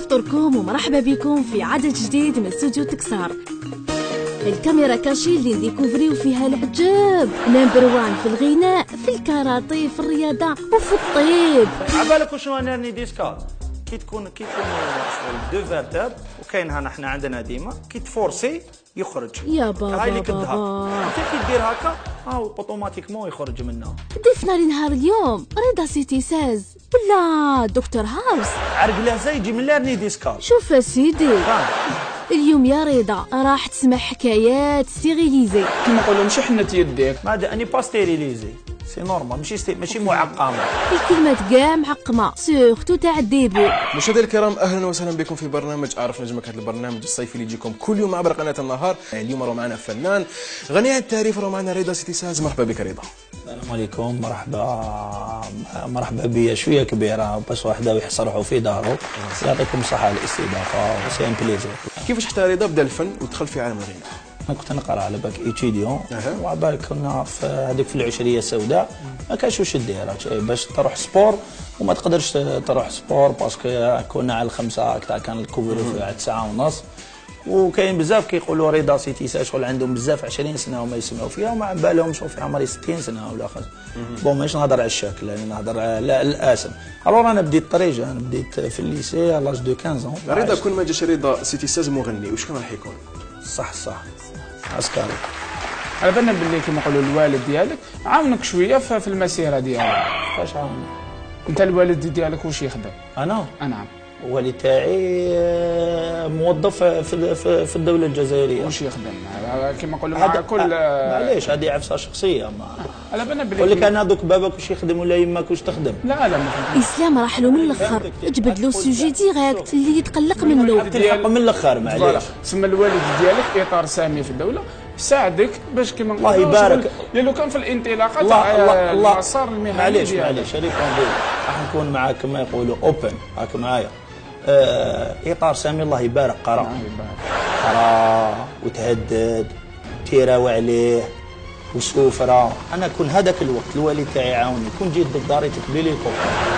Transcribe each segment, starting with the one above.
فطوركم ومرحبا بكم في عدد جديد من استوديو تكسار. الكاميرا كاشي اللي نديكوفريو فيها العجاب، نمبر 1 في الغناء، في الكاراتيه، في الرياضه وفي الطيب. عبالك وشنو نرني ديسكار كي تكون دو فيرتاب وكاين هنا احنا عندنا ديما كي تفورسي يخرج يا بابا هاي اللي كدها بابا انت كي دير هكا هاو اوتوماتيكمون يخرج منها. ضيفنا لنهار اليوم رضا سيتي ساز ولا دكتور هاوس عرق له يجي من لرني ديسكار. شوف سيدي اليوم يا رضا راح تسمع حكايات ستيريليزي كيما نقولوا ماشي حنة يديك. ما اني با ستيريليزي سي نورمال ماشي معقمه. الكلمات كاع معقمه سورتو تاع الديبي. مشاهدينا الكرام اهلا وسهلا بكم في برنامج اعرف نجمك، هذا البرنامج الصيفي اللي يجيكم كل يوم عبر قناه النهار. اليوم راه معنا فنان غني عن التعريف، راه معنا رضا سيتي ساز. مرحبا بك رضا. السلام عليكم. مرحبا بيا شويه كبيره بس واحده ويحس روحه في داره. يعطيكم الصحه على الاستضافه وسي ان بليزير. كيفاش حتى رضا بدا الفن ودخل في عالم الغناء؟ انا كنت نقرا على باك ايتيديون وعبالك كنا في هذيك في العشريه السوداء ما كانش واش دير باش تروح سبور وما تقدرش تروح سبور باسكو كنا على 5 هكذا كان الكوفر على 9:30 وكاين بزاف كيقولوا رضا سيتي ساز شغل عندهم بزاف 20 سنه وما يسمعوا فيها وما على بالهمش في عمري 60 سنه ولا خمس. بون ماشي نهضر على الشكل يعني نهضر على الاسم. الوغ انا بديت الطريق، انا بديت في الليسي على لاج دو 15 رضا كون ما جاش رضا سيتي ساز مغني واش كان راح يكون؟ صح عسكري. على بالنا باللي كيما نقولوا الوالد ديالك عاونك شويه في المسيره ديالك. فاش عاوني؟ انت الوالد ديالك واش يخدم؟ انا نعم. الوالد تاعي موظف في الدوله الجزائريه. واش يخدم؟ كيما نقولوا مع كل معليش هذه عفسه شخصيه. ما على بالنا باللي يقول لك انا دوك باباك واش يخدم ولا يماك واش تخدم. لا ما اسلام راح له من الاخر، جبد له سوجي ديريكت اللي يتقلق منه. تلحق من الاخر معليش. تسمى الوالد ديالك اطار سامي في الدوله يساعدك باش كيما نقولوا الله يبارك لانه كان في الانطلاقه تاع المسار المهني. معليش هذيك راح نكون معاك كما يقولوا اوبن هاك معايا. اطار سامي الله يبارك قرا وتهدد تيراو عليه وسوفره. انا كون هذاك الوقت الوالد تاعي عاوني كون جيت للدار تكبلي لي الكوكا.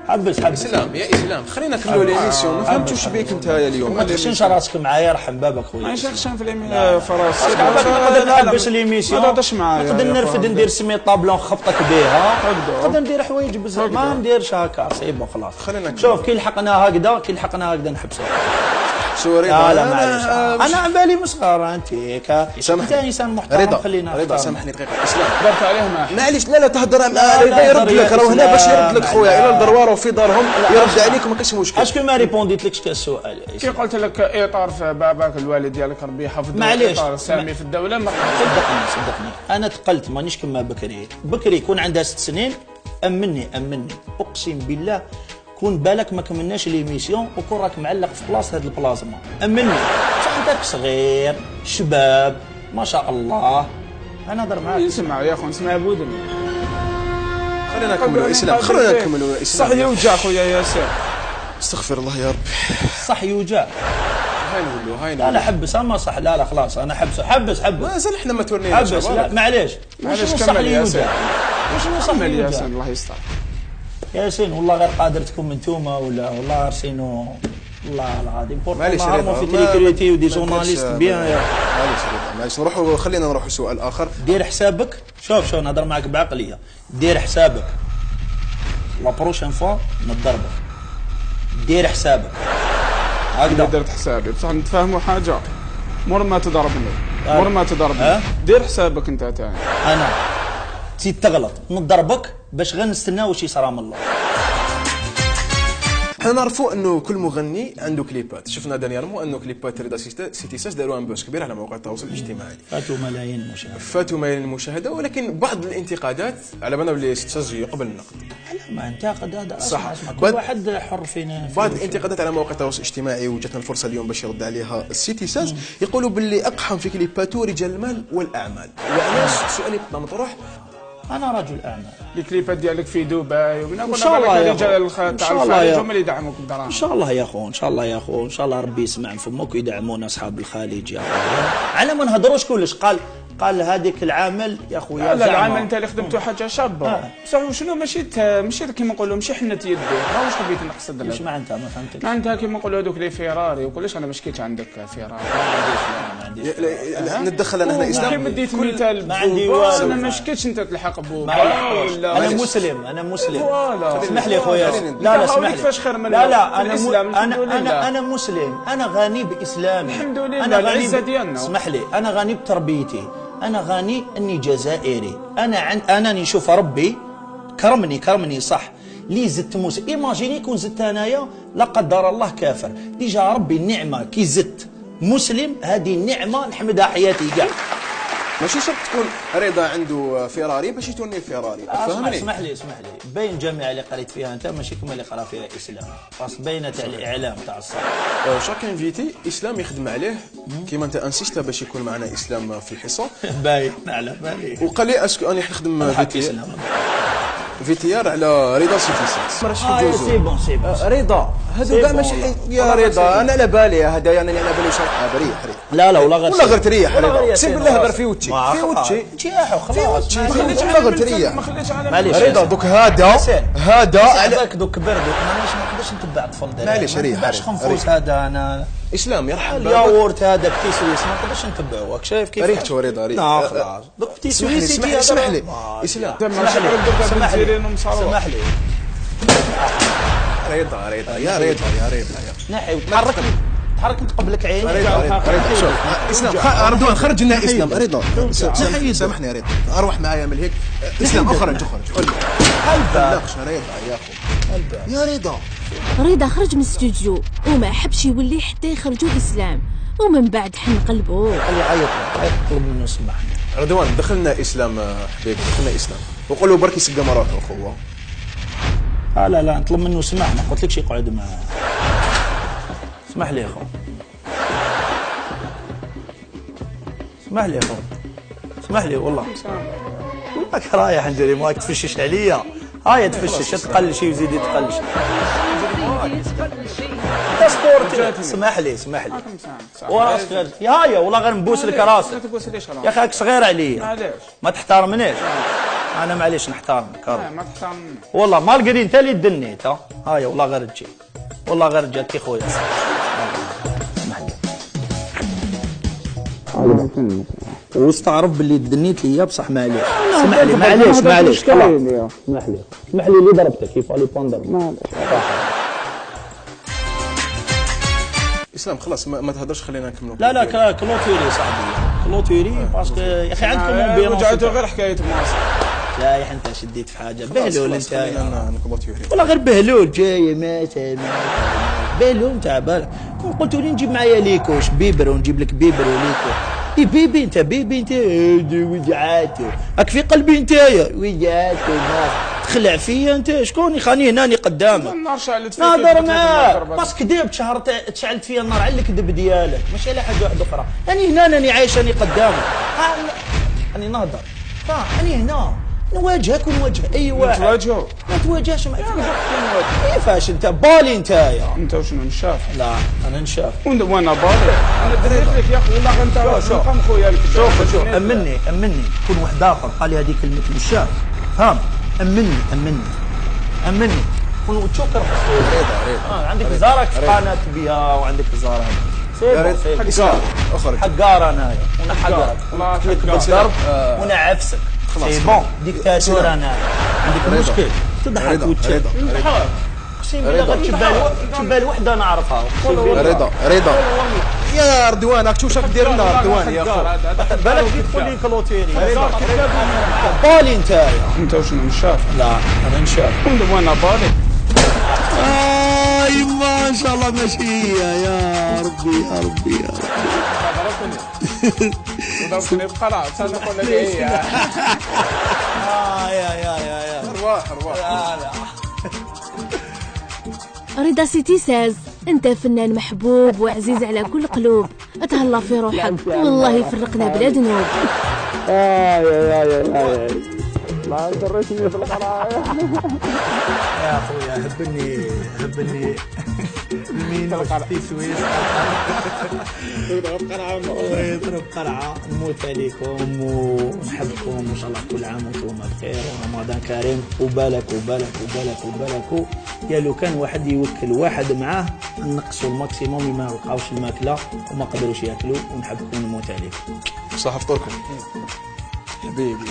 حبس اسلام يا اسلام خلينا نكملوا ليميسيون. ما فهمتش واش بيك انت اليوم. ما تخشنش راسك معايا رحم بابك خويا. ماشي خشن في اليمين فراسي. نقدر نحبس ليميسيون. ما تهضرش معايا. نقدر نرفد ندير سمي طابلون خبطك بها. نقدر ندير حوايج بزاف ما نديرش هكا صعيب وخلاص. شوف كي لحقنا هكذا نحبسوا. سوري لا معليش انا على بالي مصغر انت انت انسان محترم. خلينا رضا سامحني دقيقه اسلام درت عليه معليش لا تهضر مع رضا يرد لك راه هنا باش يرد لك خويا. الى الدروار وفي دارهم يرد عليك وما كاينش مشكل. اسكو ما ريبونديتلكش السؤال كي قلت لك اطار في باباك الوالد ديالك ربي يحفظه معليش اطار سامي في الدوله ما صدقني انا تقلت مانيش كما بكري يكون عندها 6 سنين امني اقسم بالله كون بالك ما كملناش ليميسيون وكون راك معلق في بلاصه هاد البلازما. امني صحتك صغير شباب ما شاء الله. انا نهضر معاك. اسمع يا اخو اسمع بودن. خلينا نكملوا اسلام صح يوجع خويا ياسر. استغفر الله يا ربي. صح يوجع. هاي نقولوا لا حبس اما صح. لا خلاص انا حبس مازال احنا ما تورنيناش. حبس لا معليش كمل ياسر. وشنو صح ياسر الله يستر. ياسين والله غير قادر تكون من توما ولا والله ارسينو والله العظيم معليش في تريكريتي ودي جورناليست بيان. معليش خلينا نروحوا سؤال اخر. دير حسابك شوف نهضر معاك بعقليه. دير حسابك لا بروشين فوا نضربك. دير حسابك هكذا. درت حسابي بصح نتفاهموا حاجه مور ما تضربني دير حسابك انت تاعي. انا تزيد تغلط نضربك باش غير نستناو واش يصرى من الله. حنا نعرفوا انه كل مغني عنده كليبات. شفنا دانييرمون انه كليبات رضا سيتي ساز داروا ان بوس كبير على مواقع التواصل الاجتماعي. فاتوا ملايين المشاهده ولكن بعض الانتقادات على بالنا بلي سيتي ساز يقبل النقد. ما انتقد هذا صح. كل واحد حر فينا. بعض الانتقادات على مواقع التواصل الاجتماعي وجاتنا الفرصه اليوم باش يرد عليها سيتي ساز. يقولوا باللي اقحم في كليباته رجال المال والاعمال. وعلاش السؤال يبقى مطروح. انا رجل اعمال. الكليبات ديالك في دبي ومن ان شاء الله يا رجال تاع الخليج هم اللي يدعموك بالدراهم. ان شاء الله يا اخو ان شاء الله ربي يسمع من فمك ويدعمونا اصحاب الخليج يا اخو. على ما نهضروش كلش قال قال هذيك العامل يا خويا لا العامل انت اللي خدمته حاجه شابه بصح شنو ماشي كيما نقولوا ماشي حنه يدي راه واش حبيت نقصد واش معناتها ما فهمتكش معناتها كيما نقولوا هذوك لي فيراري وكلش انا ما شكيتش عندك فيراري ما عنديش ندخل انا هنا اسلام كيما ديت مثال ما عندي والو انا ما شكيتش انت تلحق بوك انا مسلم اسمح لي خويا لا اسمح لي لا انا مسلم انا غني باسلامي الحمد لله العزه ديالنا اسمح لي انا غني بتربيتي انا غني اني جزائري انا نشوف ربي كرمني صح لي زدت موسى ايماجيني كون زدت انايا لا قدر الله كافر ديجا ربي النعمه كي زدت مسلم هذه النعمه نحمدها حياتي كاع ماشي شرط تكون رضا عنده فيراري باش يتوني فيراري فهمني. اسمح لي باين الجامعه اللي قريت فيها انت ماشي كما اللي قرا فيها اسلام خاص باينه تاع الاعلام تاع الصح شاك انفيتي اسلام يخدم عليه كيما انت انسيست باش يكون معنا اسلام في الحصه باين على بالي وقال لي اسكو انا نخدم فيتيار على رضا سيتيسنس ماشي سي بون رضا هذو كاع ماشي يا رضا انا على بالي هذا يعني انا على بالي شرحها بريح لا ولا غير تريح اقسم بالله غير في وجهي خلاص ولا غير تريح معليش رضا دوك هذا عليك دوك كبر دوك مانيش ما نقدرش نتبع الطفل ديالي معليش ريح باش خنفوس هذا انا اسلام يرحم الياغورت هذا بتي سويس ما نقدرش نتبعو راك شايف كيف ريحته رضا لا خلاص دوك بتي سويس اسمح لي اسلام سمح لي رضا يا رضا نحي تحرك تقبلك عيني رضا شوف اسلام رضوان خرج لنا اسلام رضا سامحني يا رضا اروح معايا من هيك اسلام اخرج هلبا رضا يا اخو يا رضا خرج من الاستوديو وما حبش يولي حتى يخرجوا اسلام ومن بعد حن قلبه خلي يعيط طلب منه سمح رضوان دخلنا اسلام حبيبي دخلنا اسلام وقول له برك يسقى مراته اخوه لا نطلب منه سمح ما قلت لكش يقعد معاه اسمح لي يا اخو اسمح لي والله راك رايح ندير ماك تفشش عليا هاي تفشش تقل شي وزيد تقل شي سبورت اسمح لي وراسك هاي والله غير نبوس لك راسك يا اخي صغير عليا ما تحترمنيش انا معليش نحترمك ما تحترمني والله ما لقيت انت اللي دنيت هاي والله غير تجي والله غير جاتك خويا اسمح لي واستعرف باللي دنيت ليا بصح معليش اسمح لي معليش اسمح لي اللي ضربتك كيف علي بوندر اسلام خلاص ما تهضرش خلينا نكملوا لا كلوتيري صاحبي كلوتيري باسكو يا اخي عندكم امبيرونس رجعتوا غير حكايه مواصل لا يا انت شديت في حاجه بهلول انت نكلوتيري والله غير بهلول جاي مات بهلول تاع بالك قلت لي نجيب معايا ليكوش بيبر ونجيب لك بيبر وليكو بيبي انت وجعاتو راك في قلبي نتايا وجعاتو تخلع فيا انت شكون يخاني هناني قدامك النار شعلت فيك نهضر معاك باسكو كذبت شهر تشعلت فيا النار على الكذب ديالك ماشي على حاجه واحده اخرى راني هنا راني عايش راني قدامك راني نهضر راني هنا نواجهك ونواجه اي واحد نتواجهوا ما تواجهش كيفاش انت بالي نتايا انت وشنو نشاف لا انا نشاف وانا بالي انا دريت لك يا اخي والله انت نقم خويا شوف امني كون واحد اخر قال لي هذه كلمه نشاف فهم امني كون تشكر رضا عندك زارك في قناه بها وعندك زاره حقار انايا وانا حقرك لك بالضرب وانا عفسك سي بون ديكتاتور انايا عندك مشكل تضحك وتشد اقسم بالله غتشبال وحده نعرفها رضا يا رضوان راك تشوف دير لنا رضوان يا اخو بالك تقول لي كلوتيري بالي نتايا انت وشنو نشاف لا انا نشاف وانا بالي ما شاء الله ماشيه يا ربي ضربتني بقرع تصدق ولا هي يا ارواح رضا سيتيساز انت فنان محبوب وعزيز على كل قلوب اتهلا في روحك والله يفرقنا بلا ذنوب يا لا دريتني في القرايه يا اخويا هبني مين في سويس ويضرب قرعه. نموت عليكم ونحبكم وان شاء الله كل عام وانتم بخير ورمضان كريم. وبالك يا لو كان واحد يوكل واحد معاه نقصوا الماكسيموم ما لقاوش الماكله وما قدروش ياكلوا. ونحبكم ونموت عليكم. صح فطوركم حبيبي.